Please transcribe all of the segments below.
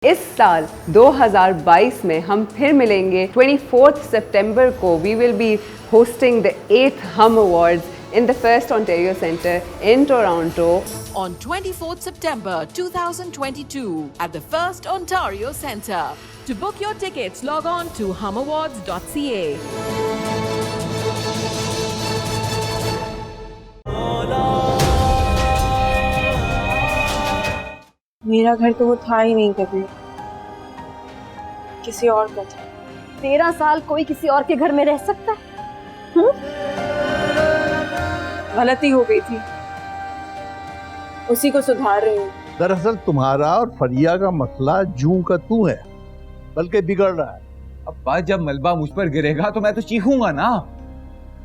इस साल 2022 में हम फिर मिलेंगे 24 सितंबर को। We will be hosting the 8th Hum Awards in the First Ontario Centre in Toronto on 24th September 2022 at the First Ontario Centre. To book your tickets, log on to humawards.ca. मेरा घर तो वो था ही नहीं कभी, किसी और का था। 13 साल कोई किसी और के घर में रह सकता है? गलती हो गई थी, उसी को सुधार रही हूँ। दरअसल तुम्हारा और फरिया का मसला जूं का तू है, बल्कि बिगड़ रहा है। अब बात जब मलबा मुझ पर गिरेगा तो मैं तो चीखूंगा ना।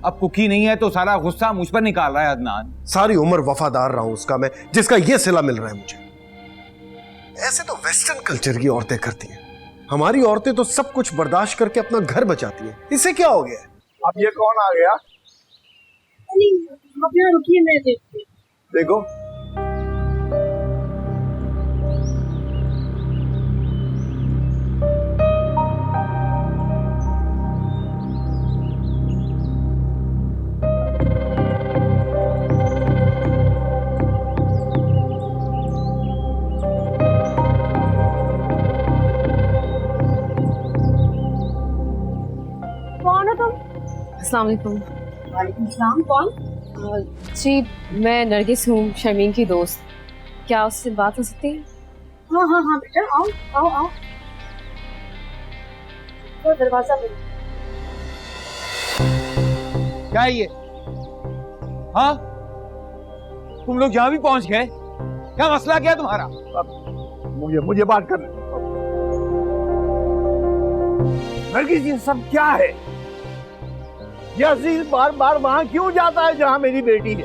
अब कुकी नहीं है तो सारा गुस्सा मुझ पर निकाल रहा है अदनान। सारी उम्र वफादार रहा हूं उसका मैं, जिसका ये सिला मिल रहा है मुझे। ऐसे तो वेस्टर्न कल्चर की औरतें करती हैं, हमारी औरतें तो सब कुछ बर्दाश्त करके अपना घर बचाती हैं। इससे क्या हो गया? अब ये कौन आ गया? आप यहाँ रुकिए, मैं देखती हूँ। देखो कौन हो तुम? अस्सलाम वालेकुम। वालेकुम सलाम। कौन? जी, मैं नरगिस हूँ, शर्मीन की दोस्त। क्या उससे बात हो सकती है? हाँ हाँ हाँ बेटा, आओ आओ आओ। तो दरवाजा बंद। क्या है ये? हाँ, तुम लोग यहाँ भी पहुंच गए? क्या मसला क्या है तुम्हारा? मुझे बात करने दो। नरगिस, ये सब क्या है? ये अजीज बार बार वहां क्यों जाता है जहां मेरी बेटी है?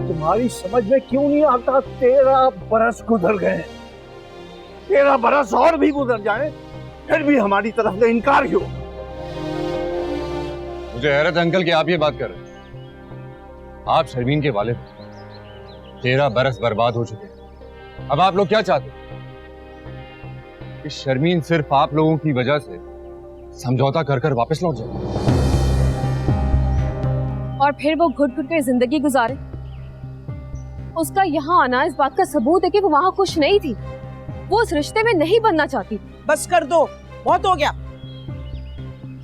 तुम्हारी समझ में क्यों नहीं आता? 13 बरस गुजर गए, 13 बरस और भी गुजर जाए, फिर भी हमारी तरफ से इनकार क्यों? मुझे हैरत अंकल कि आप ये बात कर रहे हैं। आप शर्मीन के वालिद, 13 बरस बर्बाद हो चुके हैं। अब आप लोग क्या चाहते हैं कि शर्मीन सिर्फ आप लोगों की वजह से समझौता कर कर वापस लौट जाए और फिर वो घुट घुट के जिंदगी गुजारे? उसका यहाँ आना इस बात का सबूत है कि वो वहाँ खुश नहीं थी। वो उस रिश्ते में नहीं बनना चाहती। बस कर दो, बहुत हो गया।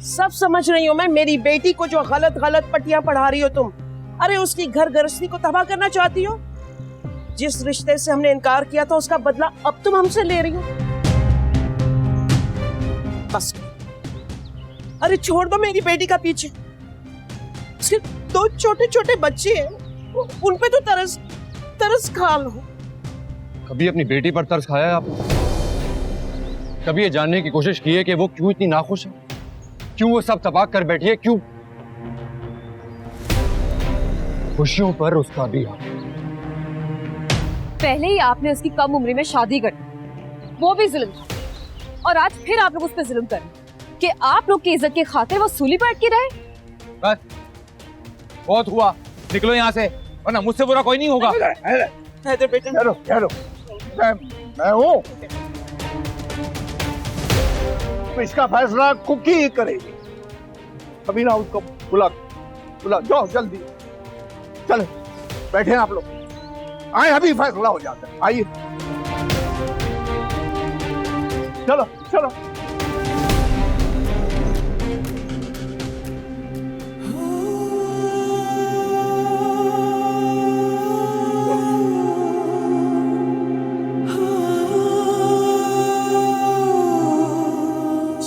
सब समझ रही हूँ मैं, मेरी बेटी को जो गलत गलत पट्टियां पढ़ा रही हो तुम। अरे उसकी घर गृहस्थी को तबाह करना चाहती हो। जिस रिश्ते से हमने इनकार किया था उसका बदला अब तुम हमसे ले रही हो। बस, अरे छोड़ दो मेरी बेटी का पीछे। उसके 2 छोटे छोटे बच्चे हैं, उन पे तो तरस खा लो। कभी अपनी बेटी पर तरस खाया है आपने? कभी ये जानने की कोशिश की है कि वो क्यों इतनी नाखुश है? क्यों वो सब तबाह कर बैठी है? क्यों? खुशियों पर उसका भी हक। पहले ही आपने उसकी कम उम्र में शादी कर दी, वो भी जुल्म था। और आज फिर आप लोग उस पर जुल्म कर रहे हैं कि आप लोग की इज्जत की खातिर वो सूली पर अटकी रहे। बस, बहुत हुआ, निकलो यहाँ से, वरना मुझसे बुरा कोई नहीं होगा। मैं हूँ, इसका फैसला कुकी ही करेगी। अभी ना उसको बुला जाओ, जल्दी चले, बैठे आप लोग, आए, अभी फैसला हो जाता है। आइए, चलो चलो।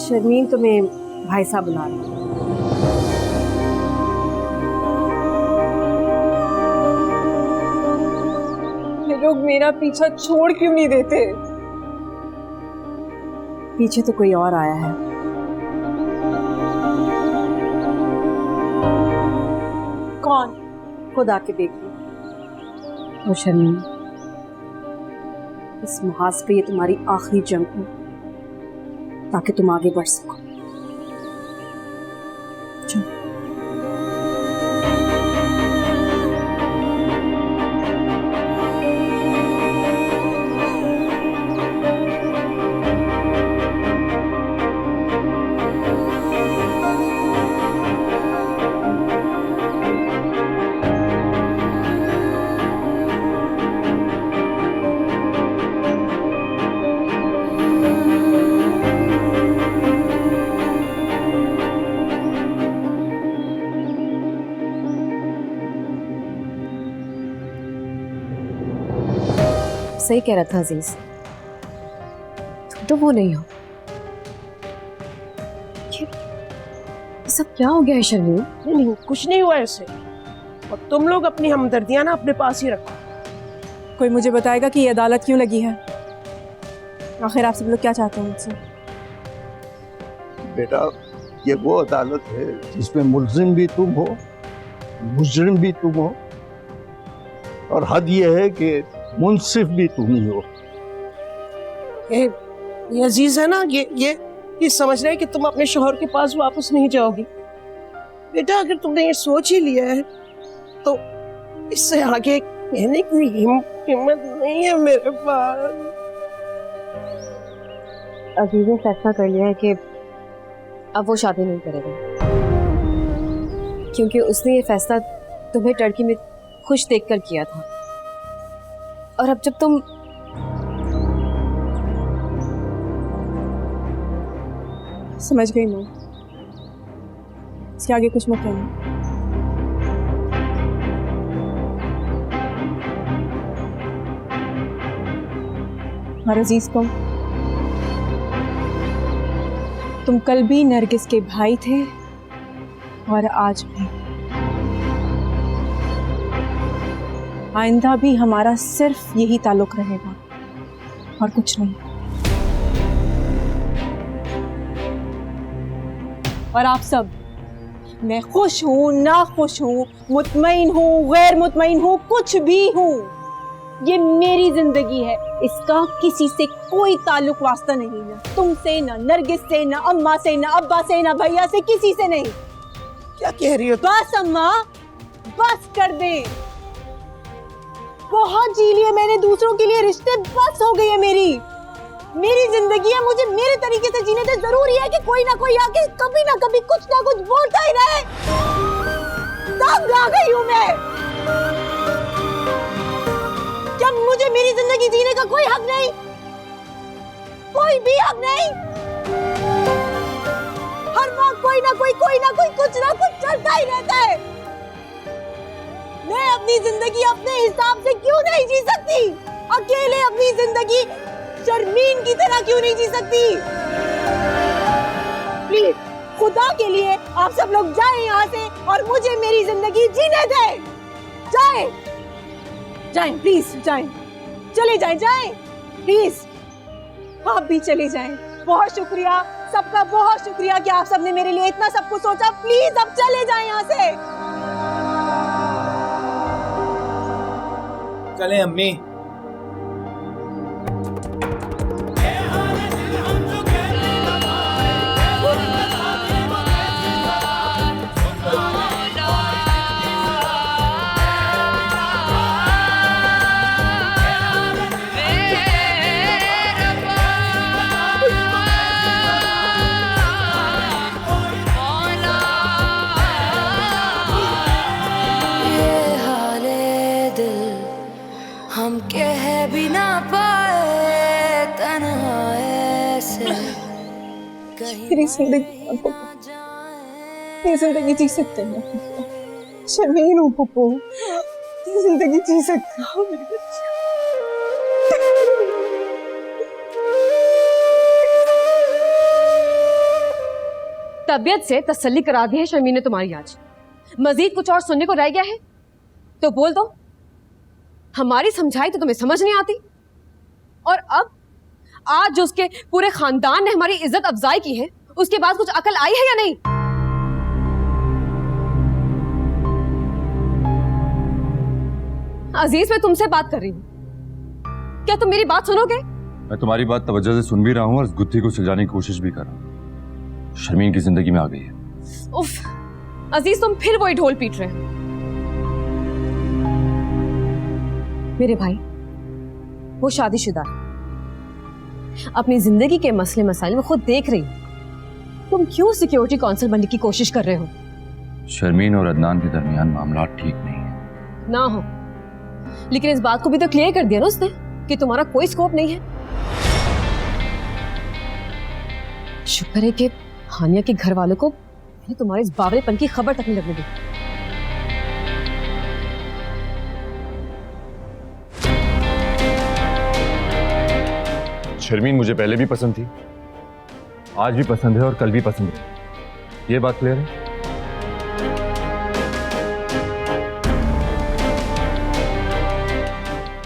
शर्मीन, तुम्हें भाई साहब बुला रहे हैं। ये लोग मेरा पीछा छोड़ क्यों नहीं देते? पीछे तो कोई और आया है। कौन? खुद आके देख लो। और शर्मीन, इस मुहाज पे ये तुम्हारी आखिरी जंग हो, ताकि तुम आगे बढ़ सको। चलो। सही कह रहा था अजीज, तुम तो वो नहीं हो। ये सब क्या हो गया है शर्मीन? नहीं, कुछ नहीं हुआ ऐसे। और तुम लोग अपनी हमदर्दियां ना अपने पास ही रखो। कोई मुझे बताएगा कि ये अदालत क्यों लगी है? आखिर आप सब लोग क्या चाहते हैं मुझसे? बेटा, ये वो अदालत है जिसमें मुल्जिम भी तुम हो, मुजरिम भी तुम हो, और हद ये है कि मुंसिफ भी तुम ही हो। ये अजीज है ना, ये समझ रहे हैं कि तुम अपने शोहर के पास वापस नहीं जाओगी। बेटा, अगर तुमने ये सोच ही लिया है तो इससे आगे कहने की हिम्मत नहीं है मेरे पास। अजीज ने फैसला कर लिया है कि अब वो शादी नहीं करेगा, क्योंकि उसने ये फैसला तुम्हें टर्की में खुश देखकर किया था। और अब जब तुम समझ गई मैं, इसके आगे कुछ मत कहना। और अजीज को, तुम कल भी नरगिस के भाई थे और आज भी। आइंदा भी हमारा सिर्फ यही ताल्लुक रहेगा और कुछ नहीं। और आप सब, मैं खुश हूँ, ना खुश हूँ, मुतमईन हूँ, गैर मुतमईन हूँ, कुछ भी हूँ, ये मेरी जिंदगी है, इसका किसी से कोई ताल्लुक वास्ता नहीं। ना तुमसे, ना नरगिस से, ना अम्मा से, ना अब्बा से, ना भैया से, किसी से नहीं। क्या कह रही हो? बस अम्मा, बस कर दे। बहुत जी लिए मैंने दूसरों के लिए रिश्ते, बस हो गई है मेरी जिंदगी है, मुझे मेरे तरीके से जीने दे। जरूरी है कि कोई ना कोई आके कभी ना कभी कुछ ना कुछ बोलता ही रहे। तंग आ गई हूं मैं। क्या मुझे मेरी जिंदगी जीने का कोई हक नहीं? कोई भी हक नहीं? हर वक्त कोई ना कोई कुछ ना कुछ चलता ही रहता है। मैं अपनी जिंदगी अपने हिसाब से क्यों नहीं जी सकती? अकेले अपनी जिंदगी शर्मीन की तरह क्यों नहीं जी सकती? प्लीज, खुदा के लिए आप सब लोग जाएं यहाँ से और मुझे मेरी जिंदगी जीने दें। जाएं प्लीज, जाएं, चले जाएं प्लीज, आप भी चले जाएं। बहुत शुक्रिया सबका, बहुत शुक्रिया कि आप सबने मेरे लिए इतना सब कुछ सोचा। प्लीज अब चले जाएं यहाँ से। चले अम्मी। हम कह भी ना पाए तन्हा ऐसे तेरी जिंदगी जी सकते हैं। शर्मीन हूँ पप्पू, तेरी जिंदगी जी सकता हूँ मेरे बच्चे। तबीयत से तसल्ली करा दी है शर्मीन ने तुम्हारी आज। मजीद कुछ और सुनने को रह गया है तो बोल दो। हमारी समझाई तो तुम्हें समझ नहीं आती, और अब आज जो उसके पूरे खानदान ने हमारी इज्जत अफजाई की है, उसके बाद कुछ अकल आई है या नहीं? अजीज, मैं तुमसे बात कर रही हूँ, क्या तुम मेरी बात सुनोगे? मैं तुम्हारी बात तवज्जो से सुन भी रहा हूँ और इस गुत्थी को सुलझाने की कोशिश भी कर रहा हूँ। शर्मीन की जिंदगी में आ गई है। उफ, अजीज तुम फिर वही ढोल पीट रहे हो। मेरे भाई वो शादीशुदा है, अपनी जिंदगी के मसले मसाइल में खुद देख रही हूं। तुम क्यों सिक्योरिटी काउंसिल बनने की कोशिश कर रहे हो? शर्मीन और अदनान के दरमियान मामला ठीक नहीं है। ना हो, लेकिन इस बात को भी तो क्लियर कर दिया ना उसने कि तुम्हारा कोई स्कोप नहीं है। शुक्र है कि हानिया के घर वालों को तुम्हारे इस बावरेपन की खबर तक नहीं लगने दी। शर्मीन मुझे पहले भी पसंद थी, आज भी पसंद है और कल भी पसंद है। ये बात क्लियर है?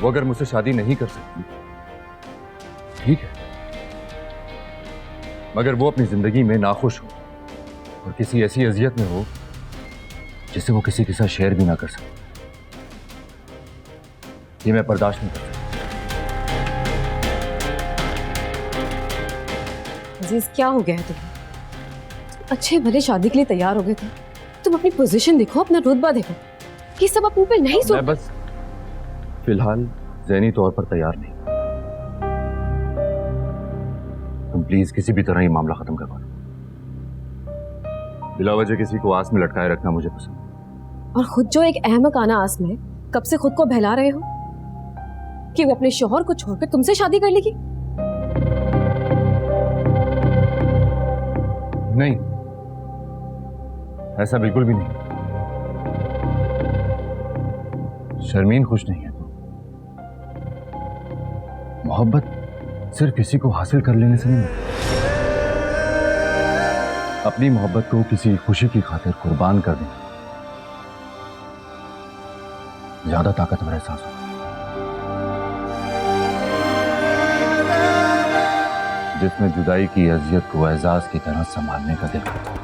वो अगर मुझसे शादी नहीं कर सकती, ठीक है, मगर वो अपनी जिंदगी में नाखुश हो और किसी ऐसी अजियत में हो जिससे वो किसी के साथ शेयर भी ना कर सके, ये मैं बर्दाश्त नहीं कर सकता। अजीज, क्या हो गया है तुम्हें? अच्छे भले शादी के लिए तैयार हो गए थे, तुम अपनी पोजीशन देखो, अपना रुतबा देखो। ये सब अपने पे नहीं मैं बस फिलहाल ज़हनी तौर पर तैयार नहीं। तुम प्लीज किसी भी तरह ये मामला खत्म करवा दो। बिला वजह किसी को आस में लटकाए रखना मुझे पसंद। और खुद जो एक अहमक आना आस में कब से खुद को बहला रहे हो कि वो अपने शौहर को छोड़कर तुमसे शादी कर लेगी? नहीं, ऐसा बिल्कुल भी नहीं। शर्मीन खुश नहीं है तो मोहब्बत सिर्फ किसी को हासिल कर लेने से नहीं मिलती। अपनी मोहब्बत को किसी खुशी की खातिर कुर्बान कर देना ज्यादा ताकतवर एहसास होता है, जिसमें जुदाई की अजियत को एजाज की तरह संभालने का दिल करता है।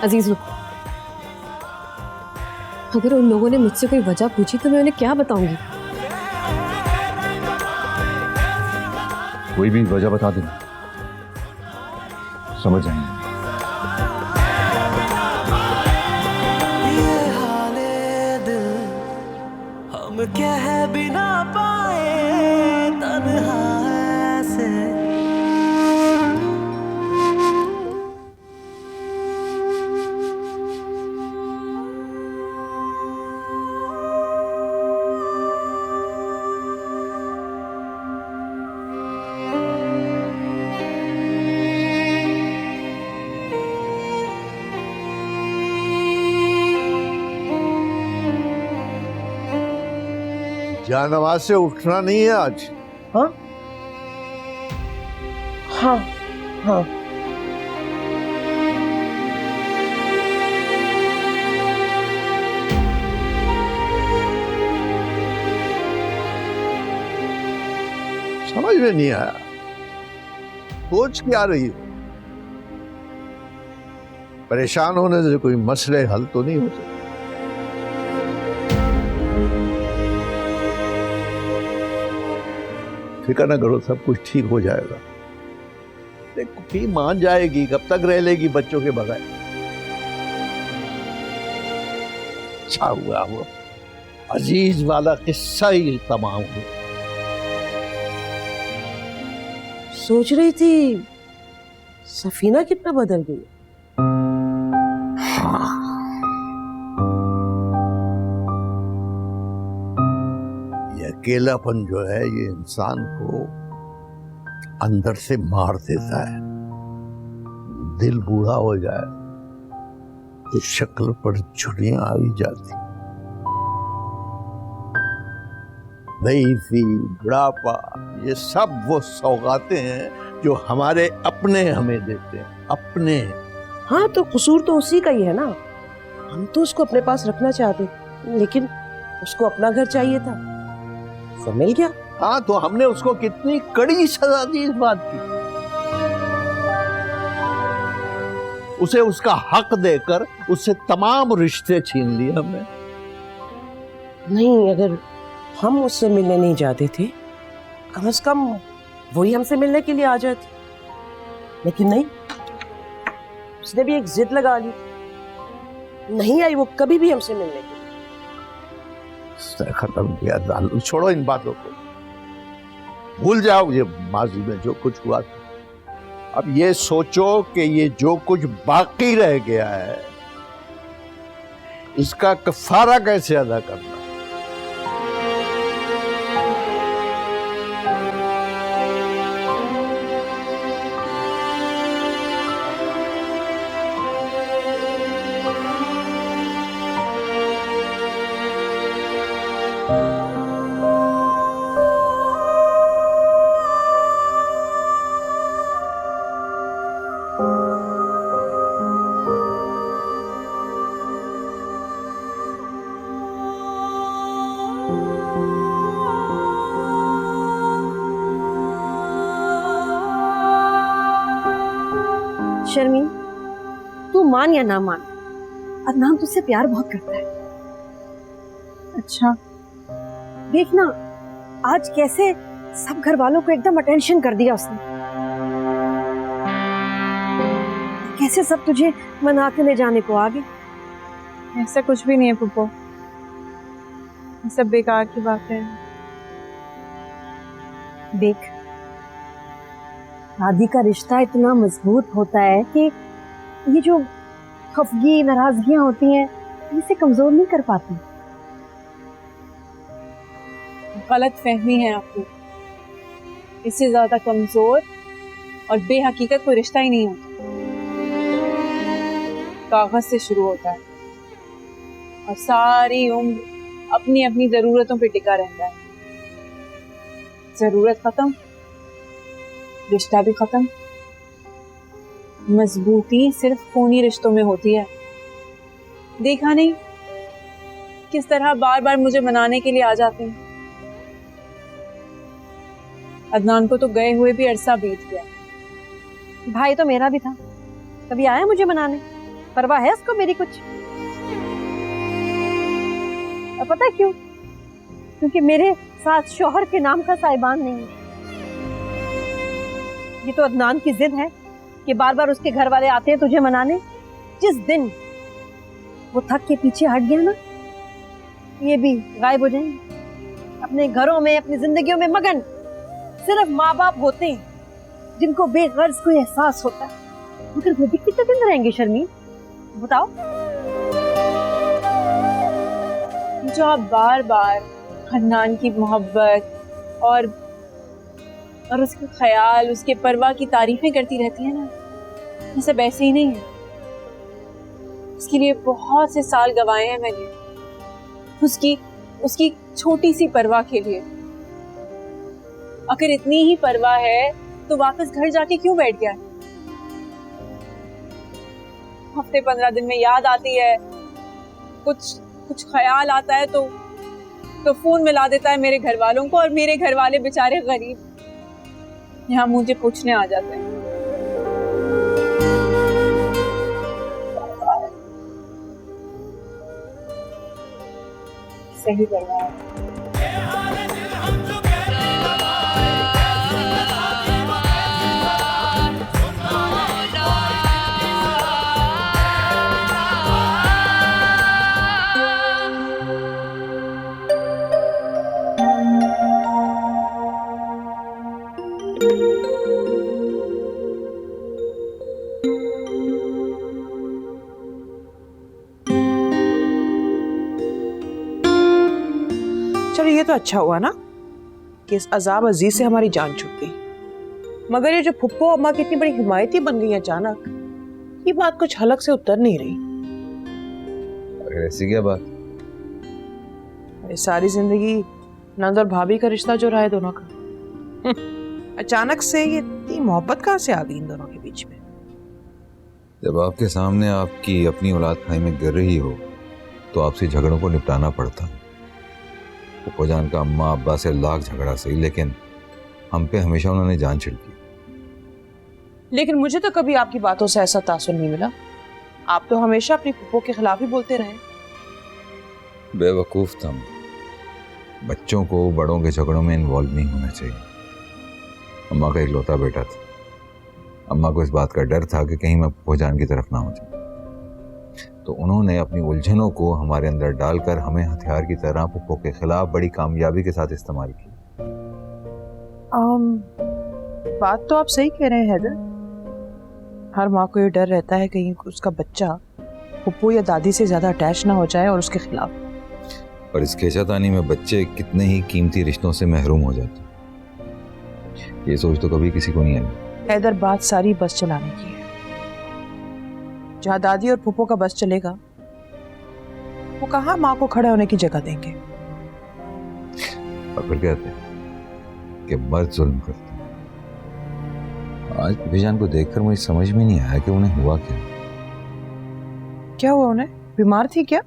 अजीज रुको, अगर उन लोगों ने मुझसे कोई वजह पूछी तो मैं उन्हें क्या बताऊंगी? कोई भी वजह बता देना, समझ जाएंगे। ये हाले दिल हम कह भी ना पाए तन्हा ऐसे। जानवाज से उठना नहीं है आज। हाँ हाँ हाँ। समझ में नहीं आया, सोच क्या रही हो? परेशान होने से कोई मसले हल तो नहीं होते। फिक्र न करो, सब कुछ ठीक हो जाएगा। देखो भी मान जाएगी, कब तक रह लेगी बच्चों के बगैर? अच्छा हुआ वो अजीज वाला किस्सा ही तमाम हुआ। सोच रही थी सफीना कितना बदल गई। अकेलापन जो है ये इंसान को अंदर से मार देता है। दिल बूढ़ा हो जाए तो शक्ल पर झुर्रियां आ ही जाती। ज़ईफ़ी, बुढ़ापा, ये सब वो सौगातें हैं जो हमारे अपने हमें देते हैं। अपने। हाँ तो कसूर तो उसी का ही है ना। हम तो उसको अपने पास रखना चाहते, लेकिन उसको अपना घर चाहिए था, सब मिल गया। हाँ तो हमने उसको कितनी कड़ी सजा दी इस बात की। उसे उसका हक देकर उससे तमाम रिश्ते छीन लिए हमने। नहीं, अगर हम उससे मिलने नहीं जाते थे, कम से कम वही हमसे मिलने के लिए आ जाती। लेकिन नहीं, उसने भी एक जिद लगा ली, नहीं आई वो कभी भी हमसे मिलने के लिए। खत्म किया। छोड़ो इन बातों को, भूल जाओ ये माजी में जो कुछ हुआ था। अब ये सोचो कि ये जो कुछ बाकी रह गया है इसका कफारा कैसे अदा करना। शर्मी, तू मान या ना मान, अदनान तुझसे प्यार बहुत करता है। अच्छा, देखना आज कैसे सब घर वालों को एकदम अटेंशन कर दिया उसने, कैसे सब तुझे मना के ले जाने को आ गए। ऐसा कुछ भी नहीं है पुप्पो, ये सब बेकार की बातें हैं। देख, शादी का रिश्ता इतना मजबूत होता है कि ये जो खफगी नाराजगियां होती हैं इसे कमजोर नहीं कर पाती। गलत फहमी है आपको, इससे ज्यादा कमजोर और बेहकीकत कोई रिश्ता ही नहीं होता। कागज से शुरू होता है और सारी उम्र अपनी अपनी जरूरतों पे टिका रहता है। जरूरत खत्म, रिश्ता भी खत्म। मजबूती सिर्फ खूनी रिश्तों में होती है। देखा नहीं किस तरह बार बार मुझे मनाने के लिए आ जाते हैं। अदनान को तो गए हुए भी अरसा बीत गया। भाई तो मेरा भी था, कभी आया मुझे मनाने? परवाह है उसको मेरी कुछ? और पता है क्यों? क्योंकि मेरे साथ शौहर के नाम का साहिबान नहीं है। ये तो अदनान की जिद है कि बार बार उसके घर वाले आते हैं तुझे मनाने। जिस दिन वो थक के पीछे हट गया ना, ये भी गायब हो जाएंगे अपने घरों में, अपनी जिंदगियों में मगन। सिर्फ माँ बाप होते हैं जिनको बेगर्ज कोई एहसास होता है, मगर वो भी कितने दिन रहेंगे शर्मी, बताओ? जो आप बार बार हन्नान की मोहब्बत और उसके ख्याल, उसके परवाह की तारीफें करती रहती है ना, ये सब ऐसे ही नहीं है। उसके लिए बहुत से साल गवाए हैं मैंने, उसकी छोटी सी परवाह के लिए। अगर इतनी ही परवाह है तो वापस घर जाके क्यों बैठ गया? हफ्ते 15 दिन में याद आती है, कुछ ख्याल आता है तो फोन मिला देता है मेरे घर वालों को, और मेरे घर वाले बेचारे गरीब यहाँ मुझे पूछने आ जाते हैं। सही करवा चलो ये तो अच्छा हुआ ना कि इस अजाब अजीज से हमारी जान छूट गई। मगर ये जो फुप्पो अम्मा की इतनी बड़ी हिमायती बन गई अचानक, ये बात कुछ हलक से उतर नहीं रही। अरे ऐसी क्या बात? अरे सारी जिंदगी नंद और भाभी का रिश्ता जो रहा है दोनों का, अचानक से ये इतनी मोहब्बत कहाँ से आ गई इन दोनों के बीच में? जब आपके सामने आपकी अपनी औलाद खाई में गिर रही हो तो आपसे झगड़ों को निपटाना पड़ता है। फुप्पो जान का अम्मा अब्बा से लाख झगड़ा सही, लेकिन हम पे हमेशा उन्होंने जान छिड़की। लेकिन मुझे तो कभी आपकी बातों से ऐसा तासुर नहीं मिला। आप तो हमेशा अपनी फुप्पो के खिलाफ ही बोलते रहे। बेवकूफ था। बच्चों को बड़ों के झगड़ों में इन्वॉल्व नहीं होना चाहिए। अम्मा का इकलौता बेटा था। अम्मा को इस बात का डर था कि कहीं मैं फुप्पो जान की तरफ ना हो जाऊं, तो उन्होंने अपनी उलझनों को हमारे अंदर डालकर हमें हथियार की तरह फुप्पो के खिलाफ बड़ी कामयाबी के साथ इस्तेमाल की। बात तो आप सही कह रहे हैं हैदर। हर माँ को ये डर रहता है कहीं उसका बच्चा फुप्पो या दादी से ज्यादा अटैच ना हो जाए और उसके खिलाफ। और इस खेचातानी में बच्चे कितने ही कीमती रिश्तों से महरूम हो जाते हैं, ये सोच तो कभी किसी को नहीं आई। हैदर, बात सारी बस चलाने की है। जहाँ दादी और फुप्पो का बस चलेगा वो कहाँ माँ को खड़े होने की जगह देंगे। और फिर कहते हैं कि मर्द जुल्म करते हैं। आज भाईजान को देखकर मुझे समझ में नहीं आया कि उन्हें हुआ क्या। क्या हुआ उन्हें? बीमार थी क्या?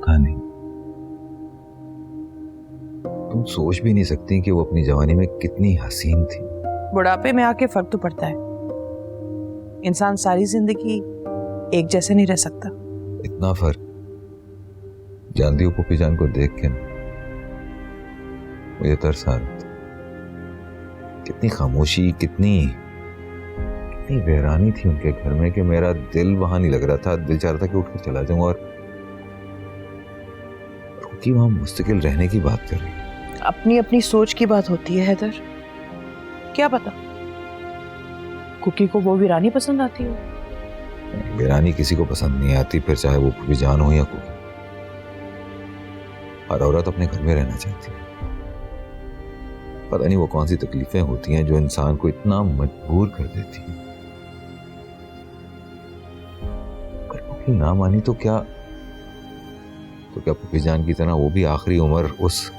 कहा नहीं। तुम सोच भी नहीं सकती कि वो अपनी जवानी में कितनी हसीन थी। बुढ़ापे में आके फर्क तो पड़ता है। इंसान सारी जिंदगी एक जैसे नहीं रह सकता। इतना फर्क जानती हो पुप्पी जान को देख के मुझे तरस आ रहा था। कितनी खामोशी, कितनी वीरानी थी उनके घर में कि मेरा दिल वहां नहीं लग रहा था। दिल चाह रहा था कि उठकर चला जाऊं। और रुकी वहां मुस्तकिल रहने की बात कर रही है। अपनी अपनी सोच की बात होती है हैदर। क्या पता कुकी को वो वीरानी पसंद आती हो। वीरानी किसी को पसंद नहीं आती, फिर चाहे वो पुप्पी जान हो या कुकी। हर औरत अपने घर में रहना चाहती है। पता नहीं वो कौन सी तकलीफें होती हैं जो इंसान को इतना मजबूर कर देती हैं। अगर कुकी ना मानी तो क्या पुप्पी जान की तरह वो भी आखिरी उम्र उस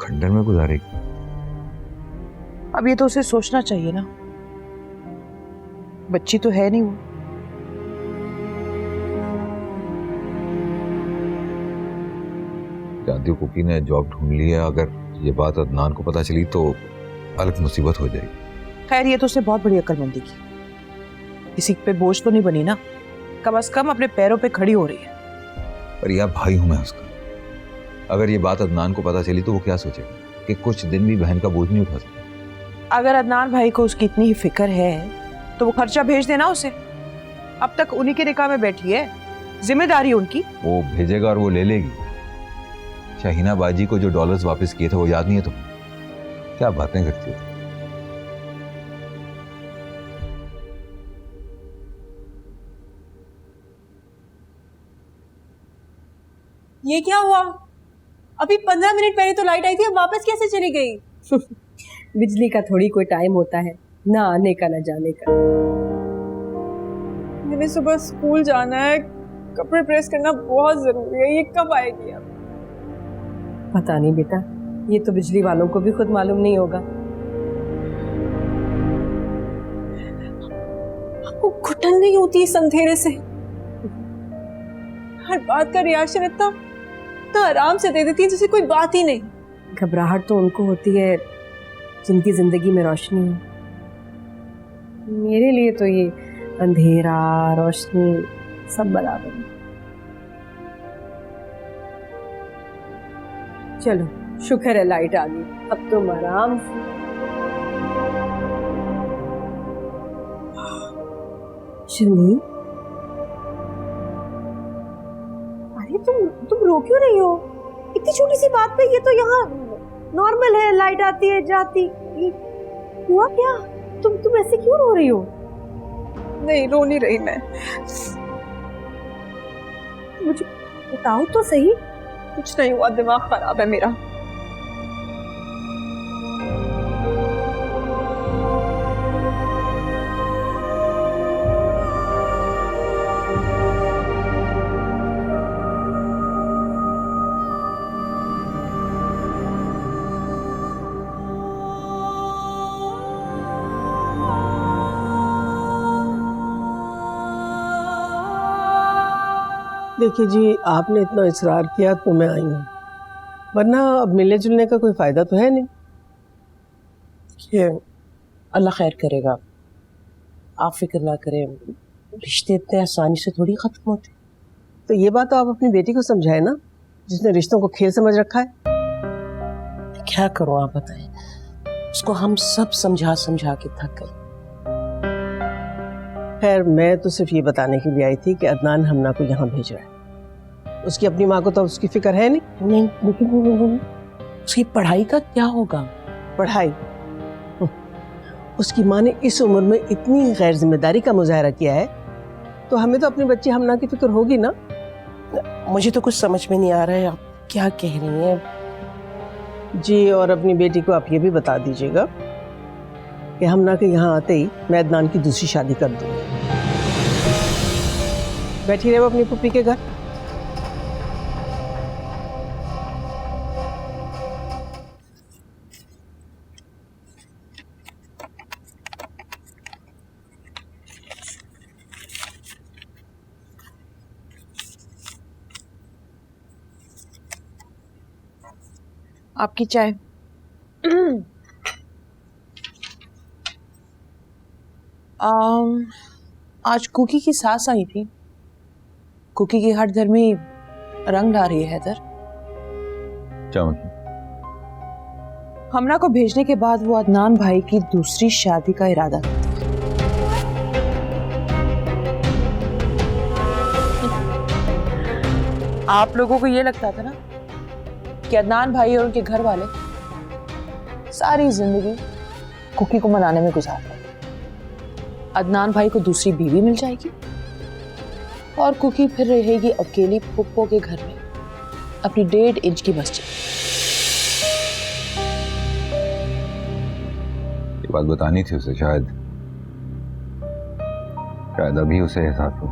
खंडर में गुजारेगी? अब ये तो उसे सोचना चाहिए ना। बच्ची तो है नहीं वो। जानती हो कुकी ने जॉब ढूंढ लिया। अगर ये बात अदनान को पता चली तो अलग मुसीबत हो जाएगी। खैर ये तो उसने बहुत बड़ी अक्लमंदी की। किसी पे बोझ तो नहीं बनी ना। कम से कम अपने पैरों पे खड़ी हो रही है। पर यार भाई हूं मैं उसका। अगर ये बात अदनान को पता चली तो वो क्या सोचेगा कि कुछ दिन भी बहन का बोझ नहीं उठा सकता। अगर अदनान भाई को उसकी इतनी ही फिक्र है तो वो खर्चा भेज देना उसे। अब तक उन्हीं के निकाह में बैठी है, जिम्मेदारी उनकी। वो भेजेगा और वो ले लेगी। शाहीना बाजी को जो डॉलर्स वापस किए थे वो याद नहीं है तुम्हें? क्या बातें करती हो? ये क्या हुआ? अभी 15 मिनट पहले तो लाइट आई थी, अब वापस कैसे चली गई? बिजली का थोड़ी कोई टाइम होता है, ना आने का ना जाने का। मैंने सुबह स्कूल जाना है, कपड़े प्रेस करना बहुत जरूरी है। ये कब आएगी अब? पता नहीं बेटा, ये तो बिजली वालों को भी खुद मालूम नहीं होगा। आपको घुटन नहीं होती इस अंधेरे से? हर बात का रिएक्शन इतना आराम से दे देती है जैसे कोई बात ही नहीं। घबराहट तो उनको होती है जिनकी जिंदगी में रोशनी है। मेरे लिए तो ये अंधेरा रोशनी सब बराबर है। चलो शुक्र है लाइट आ गई, अब तुम आराम से। शर्मी, अरे तुम रो क्यों रही हो? इतनी छोटी सी बात पे ये तो यहाँ नॉर्मल है, लाइट आती है जाती। ये हुआ क्या? तुम ऐसे क्यों रो रही हो? नहीं रो नहीं रही मैं। मुझे बताओ तो सही। कुछ नहीं हुआ, दिमाग खराब है मेरा। देखिए जी, आपने इतना इसरार किया तो मैं आई हूँ, वरना अब मिलने जुलने का कोई फायदा तो है नहीं। देखिए अल्लाह खैर करेगा, आप फिक्र ना करें। रिश्ते इतने आसानी से थोड़ी खत्म होते। तो ये बात तो आप अपनी बेटी को समझाए ना, जिसने रिश्तों को खेल समझ रखा है। क्या करूँ आप बताएं, उसको हम सब समझा समझा के थक गए। खैर मैं तो सिर्फ ये बताने के लिए आई थी कि अदनान हमना को यहाँ भेज रहा है। उसकी अपनी माँ को तो उसकी फिक्र है नहीं। उसकी पढ़ाई का क्या होगा? पढ़ाई? उसकी माँ ने इस उम्र में इतनी गैर जिम्मेदारी का मुजाहरा किया है तो हमें तो अपनी बच्ची हमना की फिक्र होगी ना। मुझे तो कुछ समझ में नहीं आ रहा है आप क्या कह रही हैं। जी, और अपनी बेटी को आप ये भी बता दीजिएगा कि हमना के यहाँ आते ही मैं अदनान की दूसरी शादी कर दूंगी। बैठी रहे वो अपनी पुप्पी के घर। आपकी चाय। आज कुकी की सास आई थी। कुकी की हर धर्मी रंग ला रही है हैदर। क्या मतलब? हमरा को भेजने के बाद वो अदनान भाई की दूसरी शादी का इरादा करती है। आप लोगों को ये लगता था ना कि अदनान भाई और उनके घर वाले सारी जिंदगी कुकी को मनाने में गुजार देंगे। अदनान भाई को दूसरी बीवी मिल जाएगी और कुकी फिर रहेगी अकेली पुप्पो के घर में अपनी 1.5 इंच की मस्जिद। ये बात बतानी थी उसे, शायद अभी उसे एहसास हो।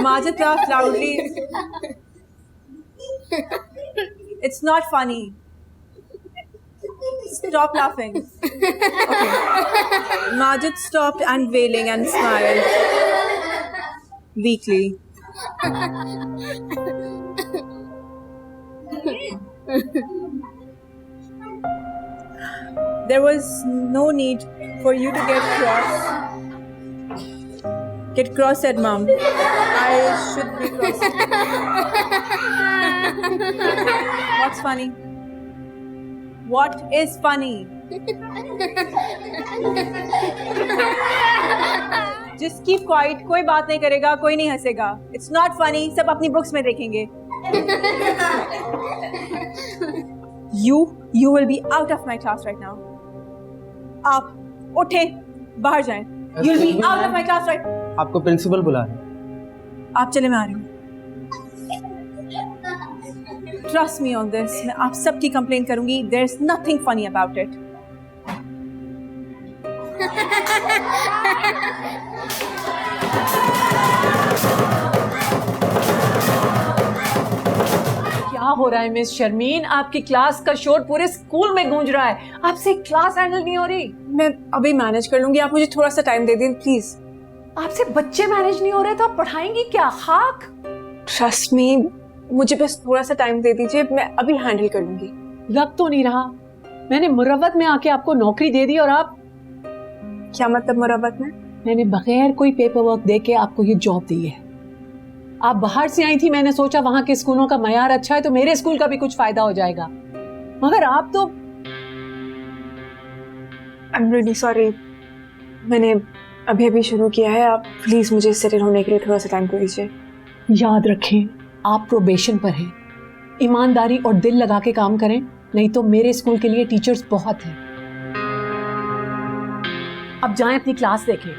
Majid laughed loudly. It's not funny. Stop laughing. Okay. Majid stopped unveiling and smiled weakly. There was no need for you to get cross. Get cross, said Mom. I should be cross. What's funny? What is funny? Just keep quiet. कोई बात नहीं करेगा, कोई नहीं हंसेगा. It's not funny. सब अपनी books में देखेंगे. You will be out of my class right now. आप उठे, बाहर जाएं. You'll be out of my class right. आपको प्रिंसिपल बुला रहे हैं। आप चले, मैं आ रही हूँ। Trust me on this. मैं आप सबकी कंप्लेन करूंगी. There's nothing funny about it. क्या हो रहा है मिस शर्मीन? आपकी क्लास का शोर पूरे स्कूल में गूंज रहा है। आपसे क्लास हैंडल नहीं हो रही। मैं अभी मैनेज कर लूंगी। आप मुझे थोड़ा सा टाइम दे दें प्लीज। आपसे बच्चे मैनेज नहीं हो रहे तो आप पढ़ाएंगी क्या? खाक। ट्रस्ट मी, मुझे बस थोड़ा सा टाइम दे दीजिए, मैं अभी हैंडल कर लूंगी। लग तो नहीं रहा। मैंने मुरव्वत में आके आपको नौकरी दे दी और आप। क्या मतलब मुरव्वत में? मैंने बगैर कोई पेपर वर्क दे के आपको ये जॉब दी है। आप बाहर से आई थी, मैंने सोचा वहां के स्कूलों का मयार अच्छा है तो मेरे स्कूल का भी कुछ फायदा हो जाएगा, मगर आप तो। I'm really sorry. मैंने अभी शुरू किया है। आप प्लीज मुझे सेटल होने के लिए थोड़ा सा टाइम दे दीजिए। याद रखें, आप प्रोबेशन पर हैं। ईमानदारी और दिल लगा के काम करें, नहीं तो मेरे स्कूल के लिए टीचर्स बहुत हैं। अब जाएं, अपनी क्लास देखें।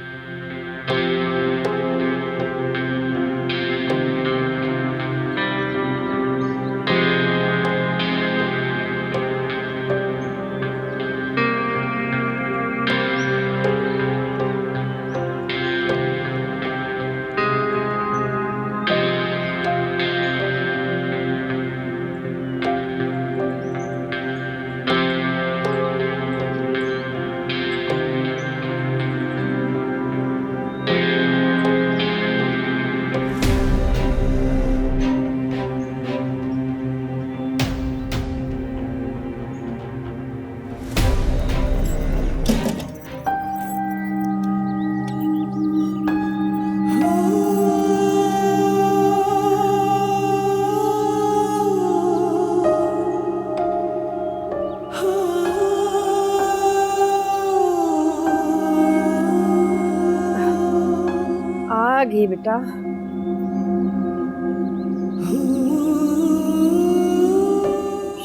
आ गई बेटा।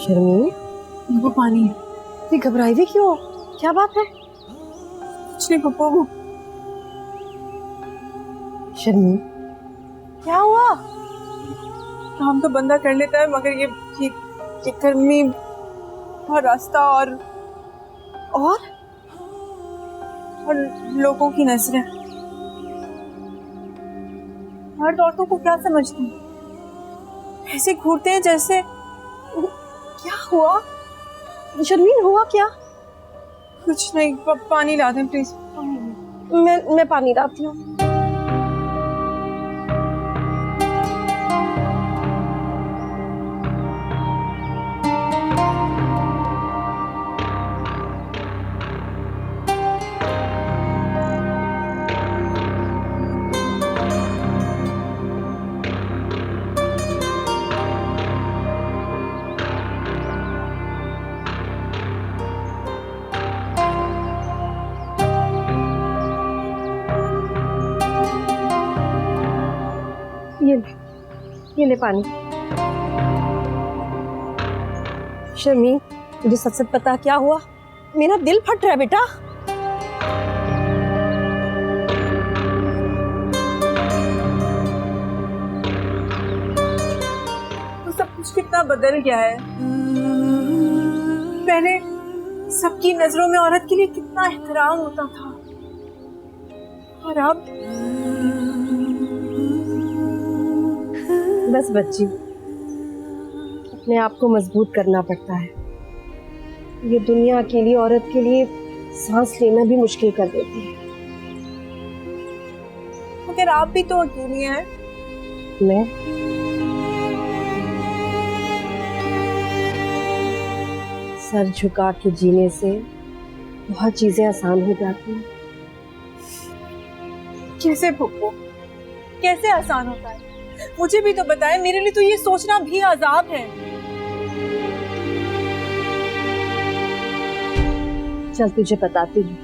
शर्मी, वो पानी। इतनी घबराई हुई क्यों? क्या बात है? कुछ नहीं पप्पू। शर्मी, क्या हुआ? काम तो बंदा कर लेता है, मगर ये गर्मी और रास्ता और लोगों की नजरें। मर्द औरतों को क्या समझती हैं? ऐसे घूरते हैं जैसे क्या हुआ? शर्मीन हुआ क्या? कुछ नहीं, पानी ला दें प्लीज। मैं पानी लाती हूँ। ये ले पानी। शर्मीन, मुझे सच सच पता क्या हुआ? मेरा दिल फट रहा है बेटा। तो सब कुछ कितना बदल गया है। पहले सबकी नजरों में औरत के लिए कितना एहतराम होता था, और अब बस बच्ची, अपने आप को मजबूत करना पड़ता है। ये दुनिया अकेली औरत के लिए सांस लेना भी मुश्किल कर देती है। मगर आप भी तो अकेली हैं। मैं सर झुका के जीने से बहुत चीजें आसान हो जाती हैं। कैसे फुप्पो, कैसे आसान होता है? मुझे भी तो बताएं, मेरे लिए तो ये सोचना भी अजाब है। चल तुझे बताती हूँ।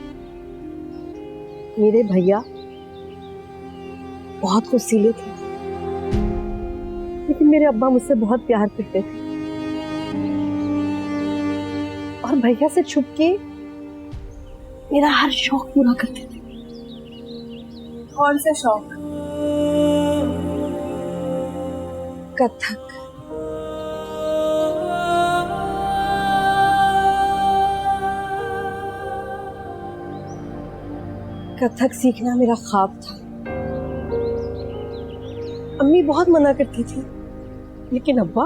मेरे भैया बहुत खुशीले थे, लेकिन मेरे अब्बा मुझसे बहुत प्यार करते थे और भैया से छुप के मेरा हर शौक पूरा करते थे। कौन सा शौक? कथक। कथक सीखना मेरा ख्वाब था। अम्मी बहुत मना करती थी, लेकिन अब्बा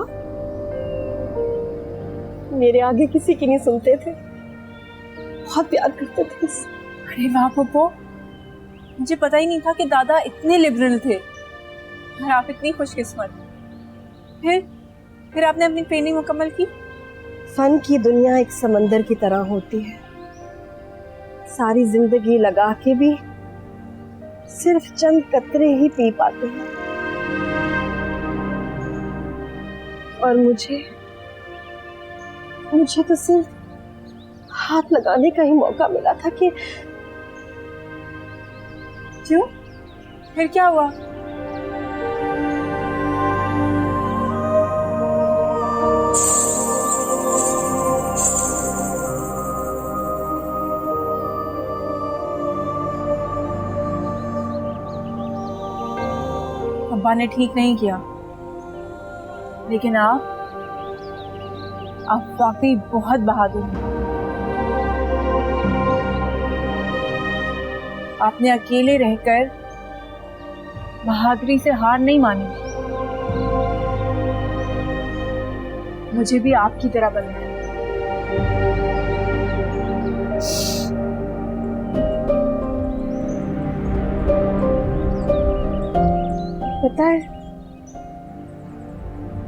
मेरे आगे किसी की नहीं सुनते थे, बहुत प्यार करते थे। अरे वाह पप्पो, मुझे पता ही नहीं था कि दादा इतने लिबरल थे और आप इतनी खुशकिस्मत। फिर आपने अपनी ट्रेनिंग मुकम्मल की? फन की दुनिया एक समंदर की तरह होती है। सारी जिंदगी लगा के भी सिर्फ चंद कतरे ही पी पाते हैं। और मुझे तो सिर्फ हाथ लगाने का ही मौका मिला था कि क्यों? फिर क्या हुआ? अब्बा ने ठीक नहीं किया, लेकिन आप वाकई बहुत बहादुर हैं। आपने अकेले रहकर बहादुरी से हार नहीं मानी। मुझे भी आपकी तरह बनना है। पता है,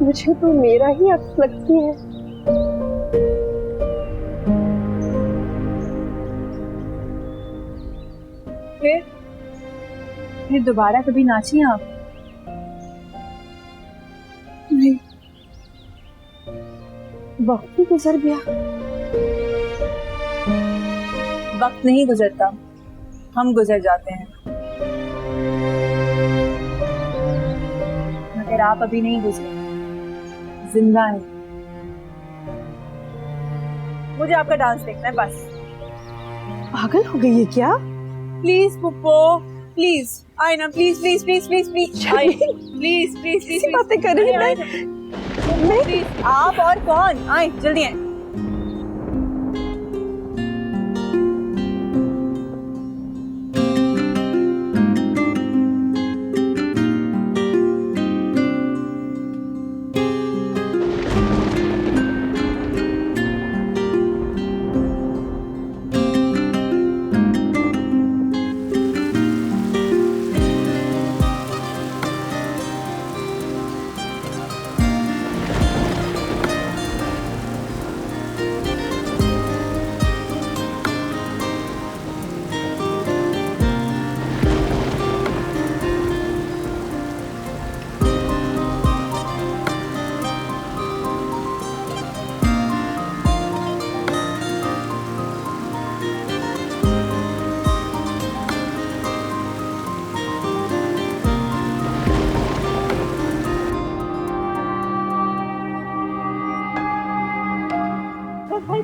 मुझे तो मेरा ही अक्स लगती है। फिर दोबारा कभी नाची आप? नहीं, वक्त भी गुजर गया। वक्त नहीं गुजरता, हम गुजर जाते हैं। मगर आप अभी नहीं गुजरे, जिंदा है। मुझे आपका डांस देखना है बस। पागल हो गई है क्या? प्लीज पुप्पो, प्लीज आए ना, please please please please please आए, प्लीज प्लीज प्लीज बातें कर रही मैं प्लीज। आप और कौन? आए जल्दी आए।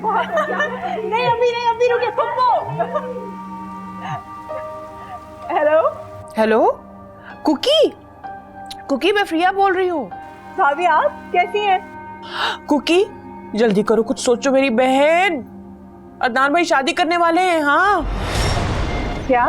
बहुत हो गया। नहीं अभी रुकिए पप्पू। हेलो हेलो कुकी, कुकी मैं प्रिया बोल रही हूँ। भाभी आप कैसी हैं? कुकी जल्दी करो, कुछ सोचो मेरी बहन, अदनान भाई शादी करने वाले हैं। हाँ क्या?